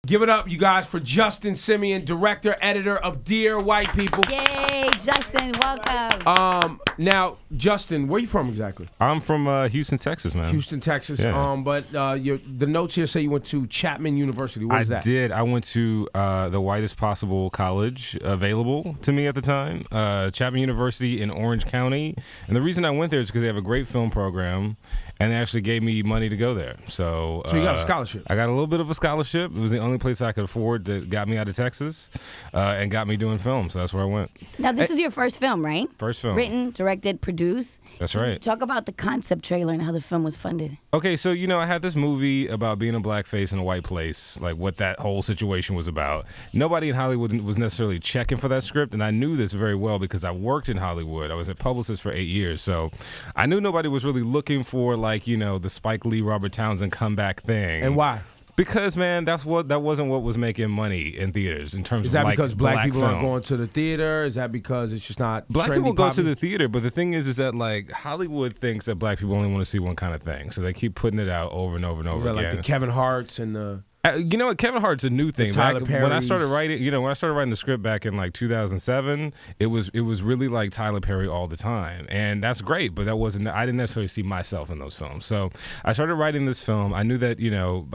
Give it up, you guys, for Justin Simien, director, editor of Dear White People. Yay, Justin, welcome. Now, Justin, where are you from exactly? I'm from Houston, Texas, man. Houston, Texas. Yeah. But the notes here say you went to Chapman University. What is that? I did. I went to the whitest possible college available to me at the time, Chapman University in Orange County. And the reason I went there is because they have a great film program, and they actually gave me money to go there. So you got a scholarship? I got a little bit of a scholarship. It was the only place I could afford that got me out of Texas and got me doing film. So that's where I went. Now, this is your first film, right? First film. Written, directed, produced. That's right. Talk about the concept trailer and how the film was funded. Okay, so, I had this movie about being a black face in a white place, like what that whole situation was about. Nobody in Hollywood was necessarily checking for that script, and I knew this very well because I worked in Hollywood. I was a publicist for 8 years, so I knew nobody was really looking for, the Spike Lee, Robert Townsend comeback thing. And why? Because, man, that wasn't what was making money in theaters in terms of Is that because black people film. aren't going to the theater? Is that because it's just not Black trendy, people go to popular? the theater, but the thing is that Hollywood thinks that black people only want to see one kind of thing, so they keep putting it out over and over and over again. Like the Kevin Harts and the... You know what? Kevin Hart's a new thing. Tyler Perry's. When I started writing, the script back in 2007, it was really like Tyler Perry all the time, and that's great. But that wasn't. I didn't necessarily see myself in those films. So I started writing this film. I knew that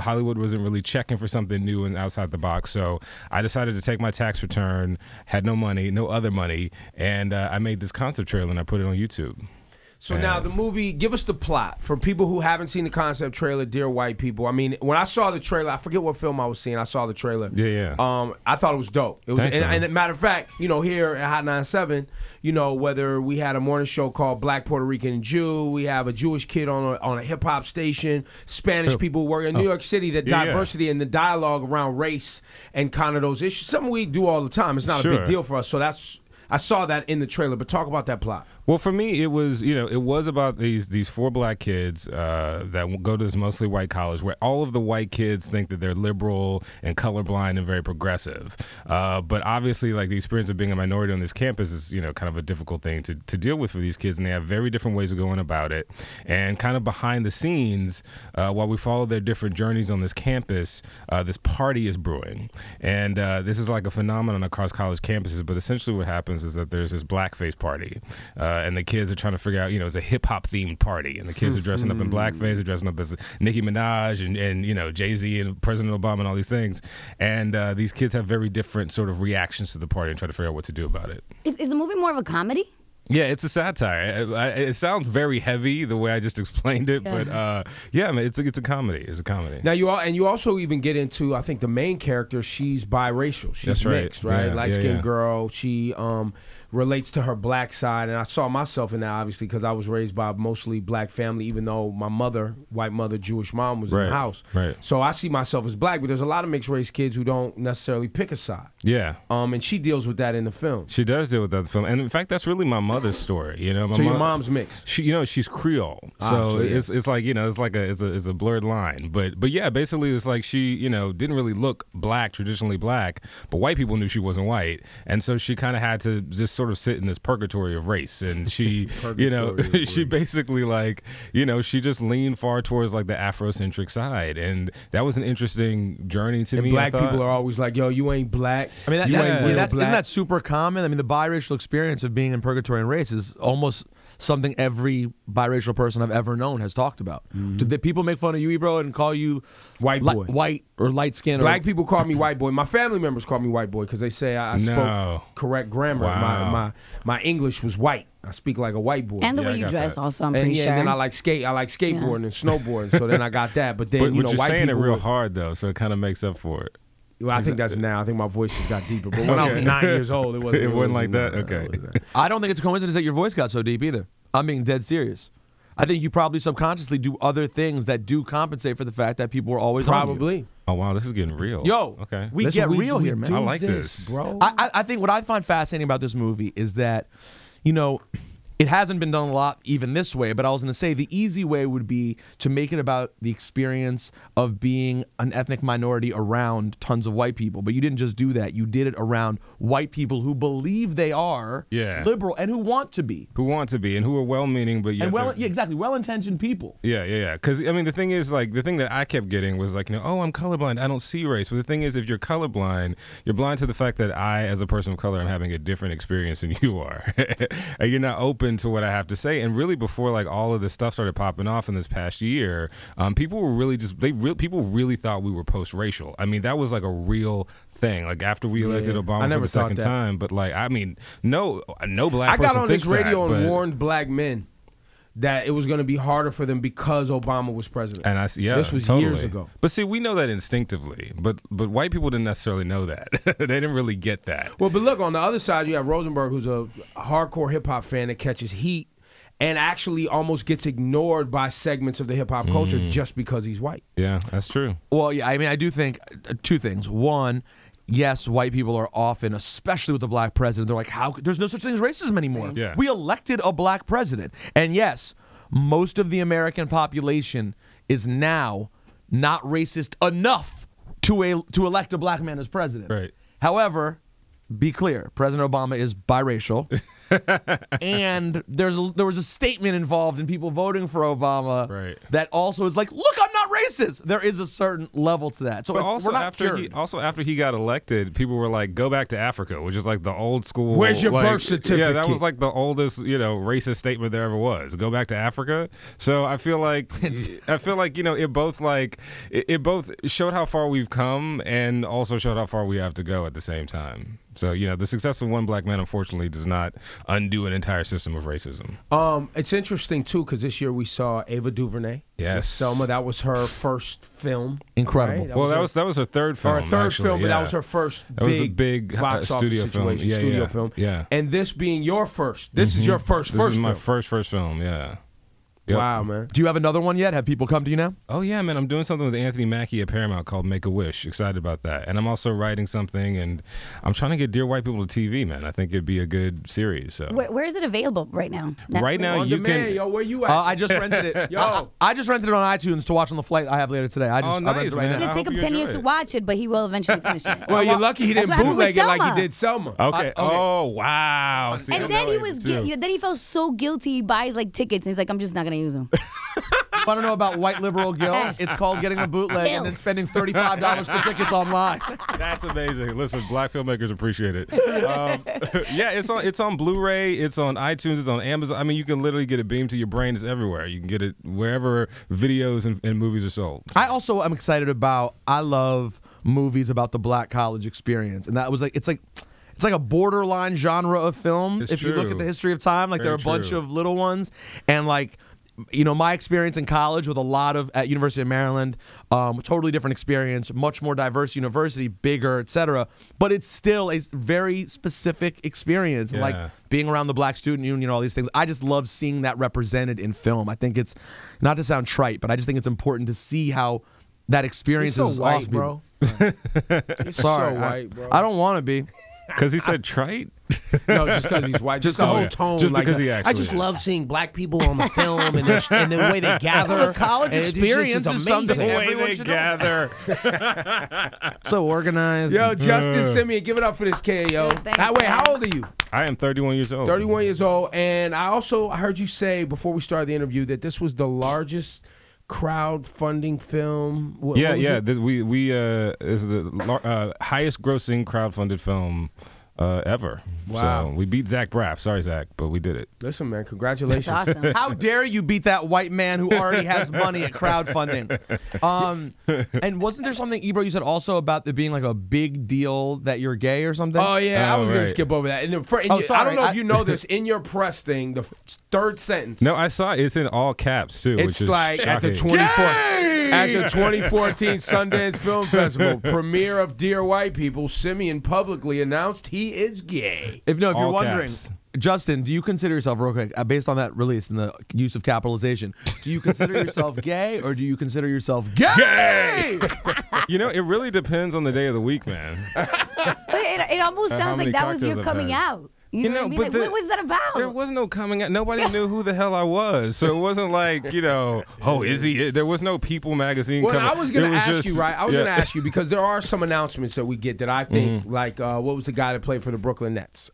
Hollywood wasn't really checking for something new and outside the box. So I decided to take my tax return, had no money, no other money, and I made this concept trailer and I put it on YouTube. So now the movie, give us the plot. For people who haven't seen the concept trailer, Dear White People, I mean, when I saw the trailer, I forget what film I was seeing, I saw the trailer. Yeah. I thought it was dope. It was, Thanks, and a matter of fact, here at Hot 97, whether we had a morning show called Black Puerto Rican Jew, we have a Jewish kid on a hip-hop station, Spanish people work in New York City, the diversity and the dialogue around race and kind of those issues, something we do all the time. It's not a big deal for us, so I saw that in the trailer, but talk about that plot. Well, for me, it was about these 4 black kids that go to this mostly white college where all of the white kids think that they're liberal and colorblind and very progressive. But obviously, the experience of being a minority on this campus is, kind of a difficult thing to deal with for these kids, and they have very different ways of going about it. And kind of behind the scenes, while we follow their different journeys on this campus, this party is brewing. And this is like a phenomenon across college campuses, but essentially what happens is that there's this blackface party. And the kids are trying to figure out, it's a hip-hop themed party, and the kids are dressing up in blackface, they're dressing up as Nicki Minaj and Jay-Z and President Obama and all these things, and these kids have very different sort of reactions to the party and try to figure out what to do about it. Is the movie more of a comedy? Yeah, it's a satire. It sounds very heavy the way I just explained it, but man, it's a comedy. It's a comedy. Now you also even get into, I think the main character, she's biracial. She's That's right. mixed, right? Yeah, Light-skinned girl. She relates to her black side, and I saw myself in that obviously because I was raised by a mostly black family, even though my mother, white mother, Jewish mom was in the house. Right. So I see myself as black, but there's a lot of mixed race kids who don't necessarily pick a side. Yeah. And she deals with that in the film. She does deal with that in the film, and in fact, that's really my mother's story. Your mom's mixed. She's Creole, so it's like it's a blurred line. But yeah, basically it's like she didn't really look black, traditionally black, but white people knew she wasn't white, and so she kind of had to just sort of sit in this purgatory of race, and she she basically she just leaned far towards the Afrocentric side, and that was an interesting journey to me. Black people are always like, yo, you ain't black. I mean, isn't that super common? I mean, the biracial experience of being in purgatory and race is almost something every biracial person I've ever known has talked about. Do the people make fun of you, Ebro, and call you white boy, white or light skin? Black people call me white boy. My family members call me white boy because they say I spoke correct grammar. Wow. My English was white. I speak like a white boy. And the way you dress, also, I'm pretty sure. And then I like skateboarding and snowboarding. So then I got that. But then but you're white saying people it real hard though, so it kind of makes up for it. Well, I think that's now. I think my voice just got deeper. But when I was 9 years old, it wasn't. It wasn't like that. Okay. I don't think it's a coincidence that your voice got so deep either. I'm being dead serious. I think you probably subconsciously do other things that do compensate for the fact that people are always probably. On you. Oh wow, this is getting real. Yo, okay, we get real here, man. I like this, bro. I think what I find fascinating about this movie is that, It hasn't been done a lot even this way, but I was going to say the easy way would be to make it about the experience of being an ethnic minority around tons of white people. But you didn't just do that. You did it around white people who believe they are liberal and who want to be. Who want to be and who are well-meaning, but yet exactly, well-intentioned people. Yeah. Because, I mean, the thing is, like, the thing that I kept getting was like, oh, I'm colorblind. I don't see race. But the thing is, if you're colorblind, you're blind to the fact that I, as a person of color, am having a different experience than you are. And you're not open to what I have to say. And really, before like all of this stuff started popping off in this past year, people were really people really thought we were post-racial. I mean, that was like a real thing. Like after we elected Obama for the second time, but like, I mean, no black person I got on this thinks radio that, and warned black men that it was going to be harder for them because Obama was president. And this was totally. Years ago. But see, we know that instinctively, but white people didn't necessarily know that. They didn't really get that. Well, but look, on the other side, you have Rosenberg, who's a hardcore hip-hop fan that catches heat and actually almost gets ignored by segments of the hip-hop culture just because he's white. Yeah, that's true. Well, yeah, I mean, I do think two things. One, yes, white people are often, especially with the black president, they're like, there's no such thing as racism anymore. Yeah. We elected a black president. And yes, most of the American population is now not racist enough to elect a black man as president. Right. However, be clear, President Obama is biracial. And there was a statement involved in people voting for Obama that also is like, look, I'm not racist. There is a certain level to that. So also we're not after he got elected, people were like, go back to Africa, which is like the old school. Where's your birth certificate? Yeah, that was like the oldest, racist statement there ever was. Go back to Africa. So I feel like it both showed how far we've come and also showed how far we have to go at the same time. So, the success of one black man, unfortunately, does not undo an entire system of racism. It's interesting, too, because this year we saw Ava DuVernay. Yes. Selma, that was her first film. Incredible. Right? That was her third film, her third actually, film, but that was her first big box studio office film. Studio film. Yeah. And this being your first. This is your first This is film. my first film, yeah. Yep. Wow, man. Do you have another one yet? Have people come to you now? Oh, yeah, man. I'm doing something with Anthony Mackie at Paramount called Make a Wish. Excited about that. And I'm also writing something, and I'm trying to get Dear White People to TV, man. I think it'd be a good series. So where is it available right now? Right now, on you demand, can. Yo, where you at? I just rented it. Yo. I just rented it on iTunes to watch on the flight I have later today. I rented it right It's now. going to take him 10 years to watch it, but he will eventually finish it. Well, you're lucky he didn't That's what happened with bootleg it like Selma. he did Selma. Okay. Oh, wow. See, And then then he felt so guilty. He buys like tickets, and he's like, I'm just not going to use them. Want to know about white liberal guilt? Yes. It's called getting a bootleg and then spending $35 for tickets online. That's amazing. Listen, black filmmakers appreciate it. Yeah, it's on Blu-ray. It's on iTunes. It's on Amazon. I mean, you can literally get it beamed to your brain. It's everywhere. You can get it wherever videos and movies are sold. So. I also am excited about. I love movies about the black college experience, and that was like it's like a borderline genre of film. If you look at the history of time, like there are a bunch of little ones, and like. My experience in college with a lot of at University of Maryland, totally different experience, much more diverse university, bigger, etc. But it's still a very specific experience, like being around the Black Student Union, all these things. I just love seeing that represented in film. I think it's not to sound trite, but I just think it's important to see how that experience You're so is white, awesome. bro. You're Sorry, so white, bro. I don't want to be. Because he said trite? No, just because he's white. Just the whole tone. Just like because he actually I just is. love seeing black people on the film and the way they gather. College experience is something The way everyone they should gather. So organized. Yo, Justin Simien, give it up for this kid, yo. Thanks, Wait, how old are you? I am 31 years old. 31 years old. And I heard you say before we started the interview that this was the largest crowdfunding film. What was it? This is the highest grossing crowdfunded film ever. Wow. So we beat Zach Braff. Sorry, Zach, but we did it. Listen, man, congratulations. That's awesome. How dare you beat that white man who already has money at crowdfunding? And wasn't there something, Ebro, you said also about there being like a big deal that you're gay or something? Oh, yeah, I was going to right. skip over that. sorry. I don't know if you know this. In your press thing, the third sentence. No, I saw it's in all caps, too. It's which is like at the shocking. 2014 Sundance Film Festival premiere of Dear White People, Simien publicly announced he is gay. If you're All wondering, caps. Justin, do you consider yourself, real quick, based on that release and the use of capitalization, do you consider yourself gay or do you consider yourself gay? It really depends on the day of the week, man. But it almost sounds many like that was your cocktails I've coming had. out. You know what I mean? Like, what was that about? There was no coming out. Nobody knew who the hell I was. So it wasn't like, oh, is he? There was no People magazine coming. I was going to ask you, right? I was going to ask you because there are some announcements that we get that I think, like, what was the guy that played for the Brooklyn Nets?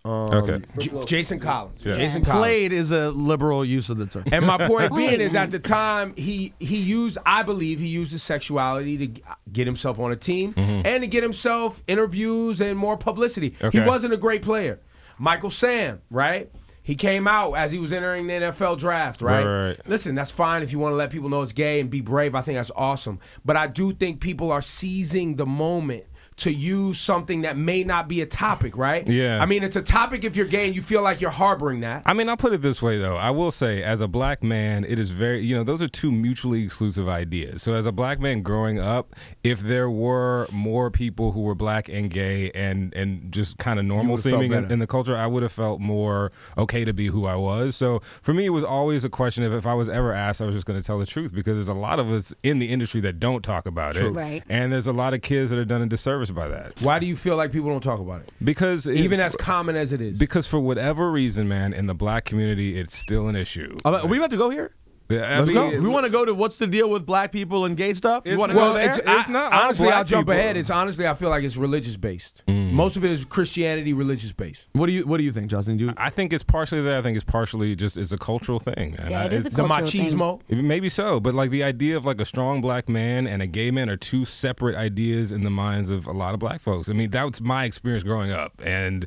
Jason Collins. Yeah. Jason Collins. Played is a liberal use of the term. And my point being is at the time, he used, I believe, he used his sexuality to get himself on a team and to get himself interviews and more publicity. He wasn't a great player. Michael Sam, right? He came out as he was entering the NFL draft, right? Listen, that's fine if you want to let people know it's gay and be brave. I think that's awesome. But I do think people are seizing the moment to use something that may not be a topic, right? Yeah. I mean, it's a topic if you're gay and you feel like you're harboring that. I mean, I'll put it this way, though. I will say, as a black man, it is very, those are two mutually exclusive ideas. So as a black man growing up, if there were more people who were black and gay and just kind of normal seeming in the culture, I would have felt more okay to be who I was. So for me, it was always a question of if I was ever asked, I was just going to tell the truth, because there's a lot of us in the industry that don't talk about it. Right. And there's a lot of kids that are done a disservice by that. Why do you feel like people don't talk about it? Because even as common as it is. Because for whatever reason, man, in the black community, it's still an issue. Are we about to go here? Let's go. We want to go to what's the deal with black people and gay stuff? You want to go there? It's not. Honestly, I'll jump ahead. It's honestly, I feel like it's religious based. Most of it is Christianity, religious based. What do you think, Justin? I think it's partially that. I think it's partially just it's a cultural thing. Man. Yeah, it is a cultural thing. The machismo. Maybe so, but like the idea of like a strong black man and a gay man are two separate ideas in the minds of a lot of black folks. I mean, that's my experience growing up, and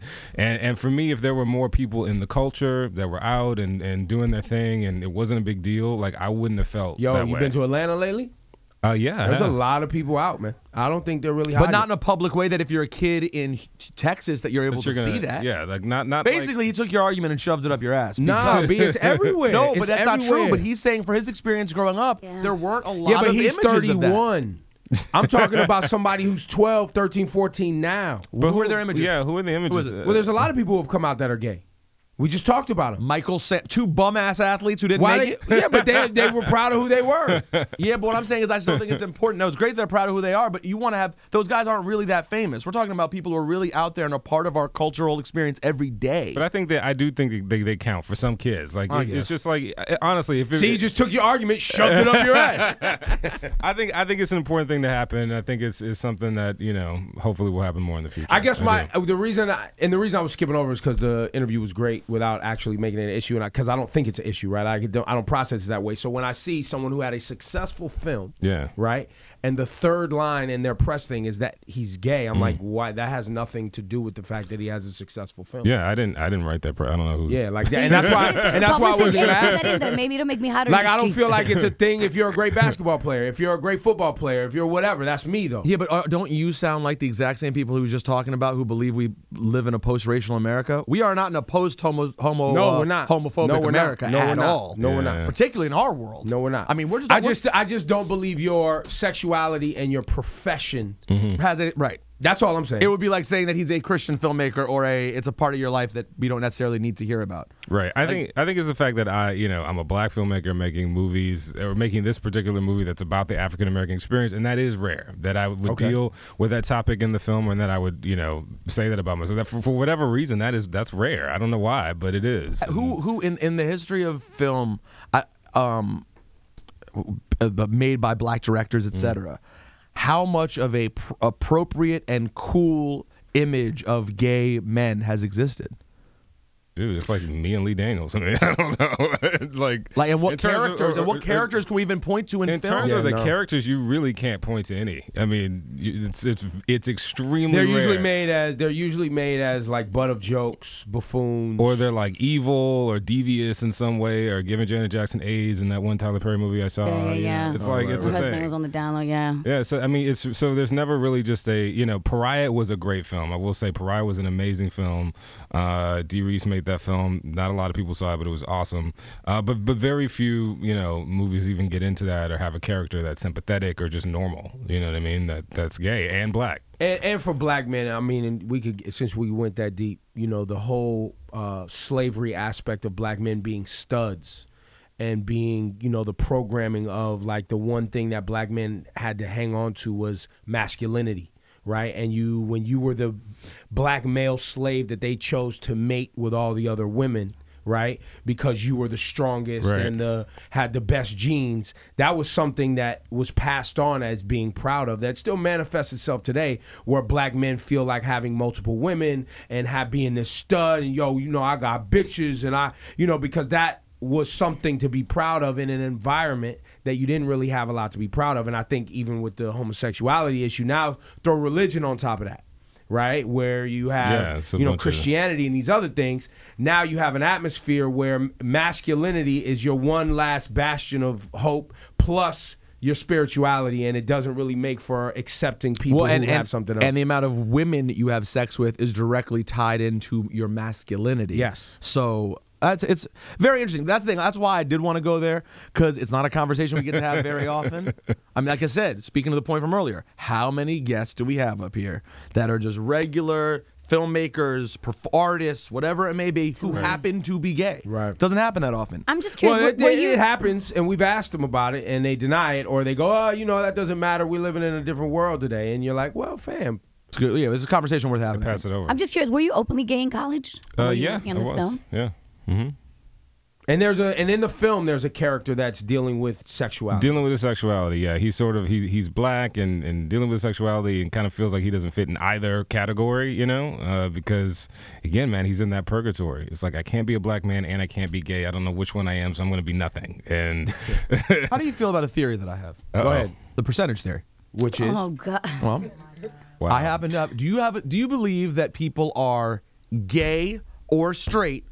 for me, if there were more people in the culture that were out and doing their thing, and it wasn't a big deal, like I wouldn't have felt. Yo, you been to Atlanta lately? Yeah, there's a lot of people out, man. I don't think they're really hiding. But not in a public way that if you're a kid in Texas that you're able to see that. Yeah, like not. Basically, he took your argument and shoved it up your ass. Nah, it's everywhere. No, but that's not true. But he's saying for his experience growing up, there weren't a lot of he's images 31. I'm talking about somebody who's 12, 13, 14 now. But who are their images? Yeah, who are the images? Well, there's a lot of people who have come out that are gay. We just talked about him. Michael Sam, two bum-ass athletes who didn't make it. Yeah, but they were proud of who they were. Yeah, but what I'm saying is I still think it's important. No, it's great they're proud of who they are, but you want to have – those guys aren't really that famous. We're talking about people who are really out there and are part of our cultural experience every day. But I do think they count for some kids. Like it's just like honestly, if you just took your argument, shoved it up your ass. I think it's an important thing to happen. I think it's something that hopefully will happen more in the future. I guess the reason I was skipping over is because the interview was great without actually making it an issue, and because I don't think it's an issue, right? I don't process it that way. So when I see someone who had a successful film, right, and the third line in their press thing is that he's gay, I'm like, why? That has nothing to do with the fact that he has a successful film. Yeah, I didn't write that. I don't know who. Yeah, like that, and that's why I wasn't gonna ask that in there. Maybe it'll make me hotter. Like I don't feel like it's a thing if you're a great basketball player, if you're a great football player, if you're whatever. That's me though. Yeah, but don't you sound like the exact same people who were just talking about who believe we live in a post-racial America? We are not in a we're not. homophobic America at all. No, we're not. Particularly in our world. No, we're not. I mean, we're just. I just don't believe your sexuality and your profession has it right. That's all I'm saying. It would be like saying that he's a Christian filmmaker or it's a part of your life that we don't necessarily need to hear about. Right. I think it's the fact that I'm a black filmmaker making movies or making this particular movie that's about the African American experience, and that is rare. That I would deal with that topic in the film, and that I would say that about myself. That for whatever reason that's rare. I don't know why, but it is. Who in the history of film, made by black directors, etc. How much of a appropriate and cool image of gay men has existed? Dude, it's like me and Lee Daniels. I mean, I don't know. and what characters what characters can we even point to in film? In terms of the characters, you really can't point to any. I mean, it's extremely rare. They're usually made as like butt of jokes, buffoons, or they're like evil or devious in some way, or giving Janet Jackson AIDS in that one Tyler Perry movie I saw. Yeah. It's like it's a thing. Her husband was on the down low. Yeah. So I mean, so there's never really just a Pariah was a great film. I will say Pariah was an amazing film. D. Reese made that film. Not a lot of people saw it, but it was awesome. But very few movies even get into that or have a character that's sympathetic or just normal. You know what I mean? That's gay and black. And for black men, I mean, and we could, since we went that deep, the whole slavery aspect of black men being studs and being, the programming of like the one thing that black men had to hang on to was masculinity. right? And when you were the black male slave that they chose to mate with all the other women, right? Because you were the strongest and had the best genes. That was something that was passed on as being proud of. That still manifests itself today, where black men feel like having multiple women and being this stud and I got bitches and because that was something to be proud of in an environment that you didn't really have a lot to be proud of. And I think even with the homosexuality issue, now throw religion on top of that. Right, where you have Christianity and these other things. Now you have an atmosphere where masculinity is your one last bastion of hope, plus your spirituality, and it doesn't really make for accepting people who have something else. And the amount of women you have sex with is directly tied into your masculinity. Yes. So it's very interesting. That's the thing. That's why I did want to go there, because it's not a conversation we get to have very often. I mean, like I said, speaking to the point from earlier, how many guests do we have up here that are just regular filmmakers, artists, whatever it may be, who happen to be gay? Right. Doesn't happen that often. I'm just curious. Well, it happens, and we've asked them about it, and they deny it, or they go, that doesn't matter. We're living in a different world today. And you're like, well, fam. It's good. Yeah, it's a conversation worth having. Pass it over. I'm just curious. Were you openly gay in college? Yeah, I was. Film? Yeah. Mm-hmm. And in the film there's a character that's dealing with sexuality. Dealing with his sexuality, yeah. He's black and dealing with sexuality and kind of feels like he doesn't fit in either category, because again, man, he's in that purgatory. It's like I can't be a black man and I can't be gay. I don't know which one I am, so I'm going to be nothing. And how do you feel about a theory that I have? Go ahead. The percentage theory, which is God. Well, wow. I happen to have. Do you believe that people are gay or straight?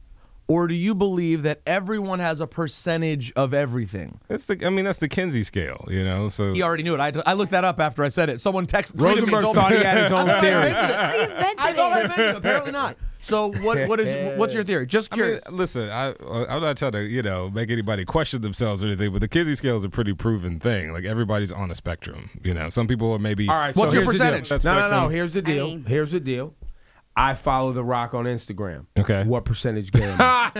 Or do you believe that everyone has a percentage of everything? That's the Kinsey scale, So he already knew it. I looked that up after I said it. Someone tweeted me. Rosenberg thought he had his own theory. I thought I invented it. Apparently not. So what's your theory? Just curious. Listen, I'm not trying to make anybody question themselves or anything, but the Kinsey scale is a pretty proven thing. Like everybody's on a spectrum. Some people are maybe. All right. What's so your percentage? No. Here's the deal. Here's the deal. I follow The Rock on Instagram. Okay. What percentage gay am I?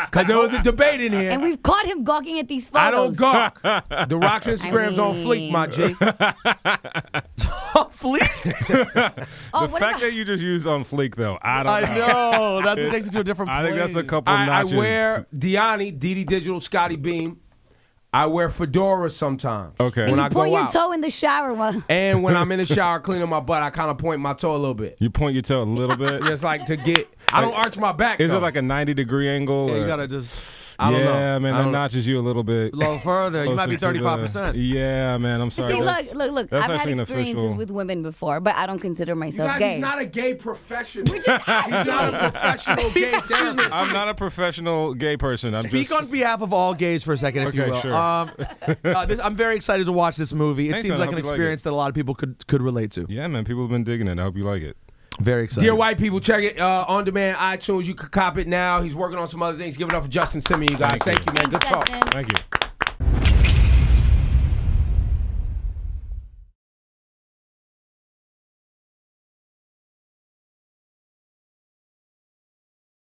Because there was a debate in here. And we've caught him gawking at these photos. I don't gawk. The Rock's Instagram's on fleek, my G. Fleek? The fact that you just used on fleek, though, I don't know. I know. That's what takes it to a different place. I think that's a couple notches. I wear DD Digital, Scotty Beam. I wear fedora sometimes. Okay. And When you I go point your out. toe in the shower. And when I'm in the shower cleaning my butt, I kind of point my toe a little bit. You point your toe a little bit? Just like to get. I don't arch my back. Is though. it like a 90-degree angle? Yeah, or? you gotta just. I don't know. Yeah, man, I that don't- notches you a little bit. A little further. You might be closer to 35%. Yeah, man, I'm sorry. See, That's- look. that's I've had actually an experiences official- with women before, but I don't consider You myself guys, gay. he's not a gay professional. He's not a professional gay therapist. I'm not a professional gay person. I'm Speak just on behalf of all gays for a second, if you Okay, will. sure. I'm very excited to watch this movie. It Thanks, seems man. like I an hope you like experience that a lot of people could relate to. Yeah, man, people have been digging it. I hope you like it. Very excited. Dear white people, check it on demand, iTunes. You can cop it now. He's working on some other things. Give it up for Justin Simien, you guys. Thank you, man. Good talk. Justin. Thank you.